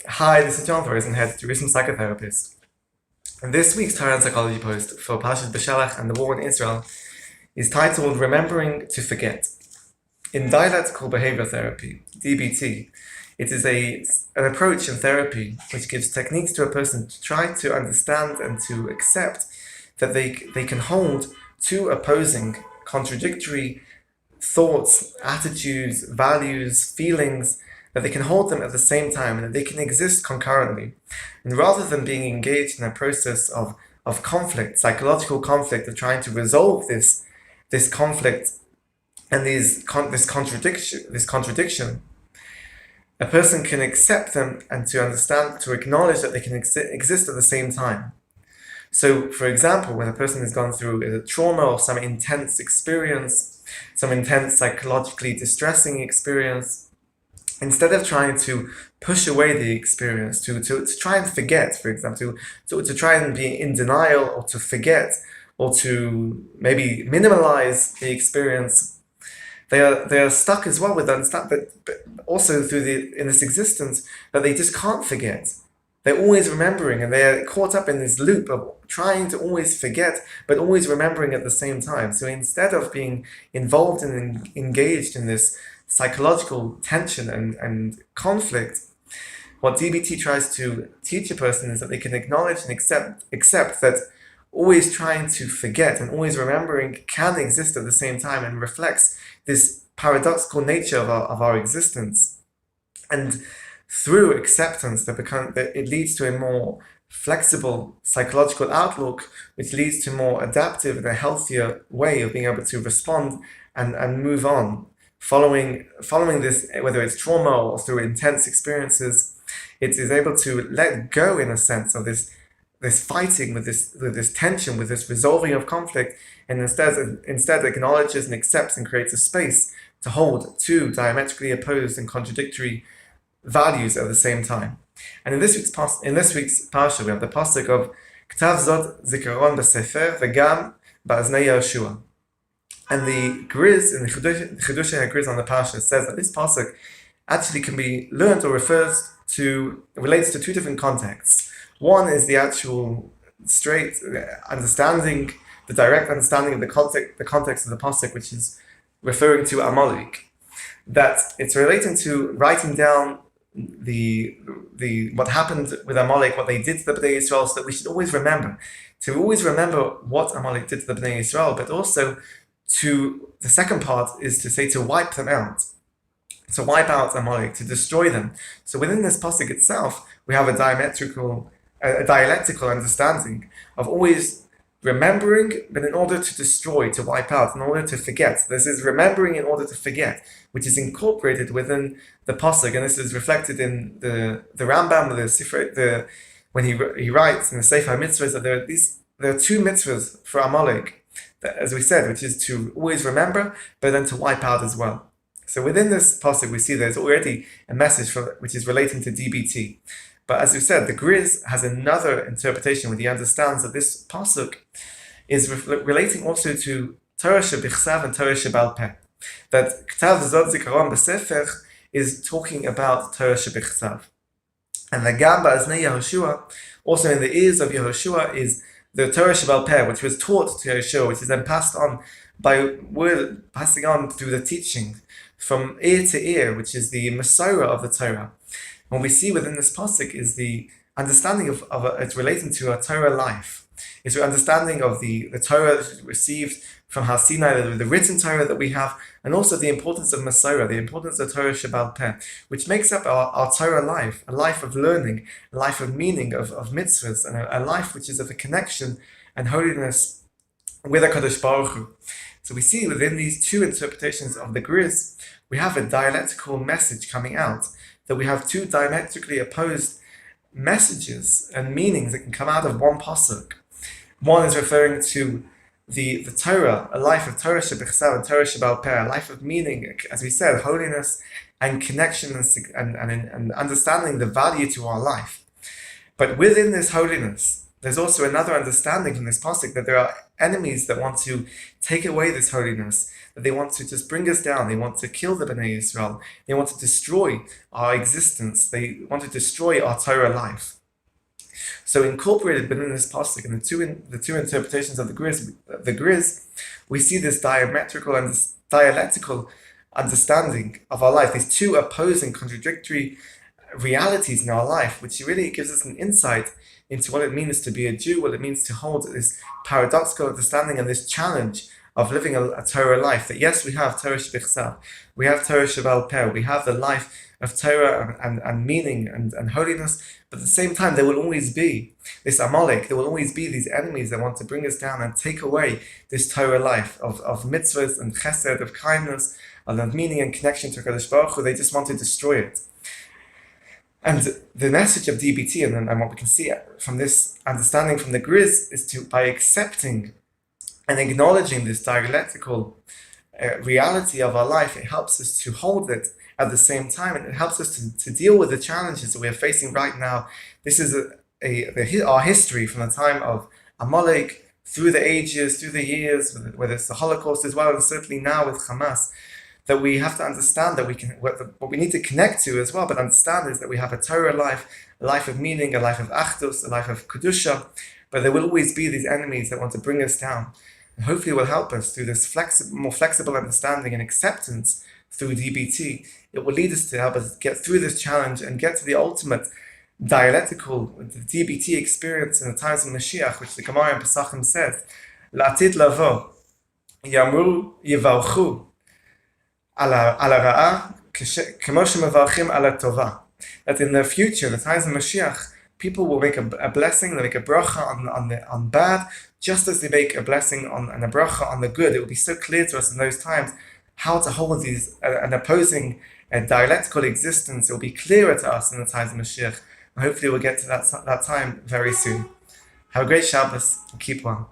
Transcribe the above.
Hi, this is John Thorson, head Torah and Psychotherapist. And this week's Torah and Psychology post for Parashat Beshalach and the war in Israel is titled Remembering to Forget. In dialectical behavior therapy, DBT, it is an approach in therapy which gives techniques to a person to try to understand and to accept that they can hold two opposing, contradictory thoughts, attitudes, values, feelings, that they can hold them at the same time and that they can exist concurrently. And rather than being engaged in a process of conflict, psychological conflict, of trying to resolve this conflict and this contradiction, a person can accept them and to understand, to acknowledge that they can exist at the same time. So, for example, when a person has gone through a trauma or some intense experience, some intense psychologically distressing experience, instead of trying to push away the experience, to try and forget, for example, to try and be in denial or to forget or to maybe minimize the experience, they are stuck as well with understand that, but also in this existence that they just can't forget. They're always remembering, and they're caught up in this loop of trying to always forget, but always remembering at the same time. So instead of being involved and engaged in this psychological tension and conflict, what DBT tries to teach a person is that they can acknowledge and accept that always trying to forget and always remembering can exist at the same time, and reflects this paradoxical nature of our existence. And through acceptance, that it leads to a more flexible psychological outlook, which leads to more adaptive and a healthier way of being able to respond and move on. Following this, whether it's trauma or through intense experiences, it is able to let go, in a sense, of this fighting with this tension, with this resolving of conflict, and instead acknowledges and accepts and creates a space to hold two diametrically opposed and contradictory values at the same time. And in this week's parsha, we have the pasuk of K'tav zot zikaron b'sefer v'gam ba'aznei Yehoshua. And the Griz, in the Chidushei HaGriz on the parsha, says that this pasuk actually can be learned or relates to two different contexts. One is the actual straight understanding, the direct understanding of the context of the pasuk, which is referring to Amalek. That it's relating to writing down what happened with Amalek, what they did to the Bnei Yisrael, so that we should always remember what Amalek did to the Bnei Yisrael, but also the second part is to say to wipe them out, to wipe out Amalek, to destroy them. So within this pasuk itself, we have a dialectical understanding of always remembering, but in order to destroy, to wipe out, in order to forget. This is remembering in order to forget, which is incorporated within the pasuk, and this is reflected in the Rambam, when he writes in the Sefer Mitzvahs that there are two mitzvahs for Amalek, as we said, which is to always remember, but then to wipe out as well. So within this pasuk, we see there's already a message which is relating to DBT. But as we said, the Griz has another interpretation where he understands that this pasuk is relating also to Torah shebichsav and Torah shebal peh. That K'tav zot zikaron b'sefer is talking about Torah shebichsav. And the Gam ba'aznei Yehoshua, also in the ears of Yehoshua, is the Torah shebal peh, which was taught to Yehoshua, which is then passed on passing on through the teaching from ear to ear, which is the Masorah of the Torah. What we see within this pasuk is the understanding of it's relating to a Torah life. It's an understanding of the Torah received from Har Sinai, the written Torah that we have, and also the importance of Masorah, the importance of Torah shebal peh, which makes up our Torah life, a life of learning, a life of meaning, of mitzvahs, and a life which is of a connection and holiness with HaKadosh Baruch Hu. So we see within these two interpretations of the Griz, we have a dialectical message coming out, that we have two diametrically opposed messages and meanings that can come out of one pasuk. One is referring to the Torah, a life of Torah shebichsav and Torah shebal peh, a life of meaning, as we said, holiness and connection and understanding the value to our life. But within this holiness, there's also another understanding from this pasuk that there are enemies that want to take away this holiness, that they want to just bring us down. They want to kill the Bnei Yisrael. They want to destroy our existence. They want to destroy our Torah life. So incorporated within this pasuk and the two interpretations of the Griz, we see this diametrical and this dialectical understanding of our life. These two opposing, contradictory realities in our life, which really gives us an insight into what it means to be a Jew, what it means to hold this paradoxical understanding and this challenge of living a Torah life. That yes, we have Torah Shbichsav, we have Torah Sheval Peh, we have the life of Torah and meaning and holiness, but at the same time there will always be this Amalek, there will always be these enemies that want to bring us down and take away this Torah life of mitzvahs and chesed, of kindness, of meaning and connection to HaKadosh Baruch Hu. They just want to destroy it. And the message of DBT and what we can see from this understanding from the Griz is to, by accepting and acknowledging this dialectical reality of our life, it helps us to hold it at the same time, and it helps us to deal with the challenges that we are facing right now. This is our history from the time of Amalek, through the ages, through the years, whether it's the Holocaust as well, and certainly now with Hamas, that we have to understand that what we need to connect to as well, but understand is that we have a Torah life, a life of meaning, a life of achdus, a life of kedusha, but there will always be these enemies that want to bring us down. And hopefully it will help us through this more flexible understanding and acceptance through DBT. It will lead us to help us get through this challenge and get to the ultimate dialectical DBT experience in the times of Mashiach, which the Gemara in Pesachim says, La'atid lavo, yamru yivarchu, ala ra'ah, kemo shemevarchim ala tova. That in the future, the times of Mashiach, people will make a blessing, they make a bracha on bad, just as they make a blessing and a bracha on the good. It will be so clear to us in those times how to hold these an opposing dialectical existence. It will be clearer to us in the times of Mashiach. And hopefully we'll get to that time very soon. Have a great Shabbos and keep well.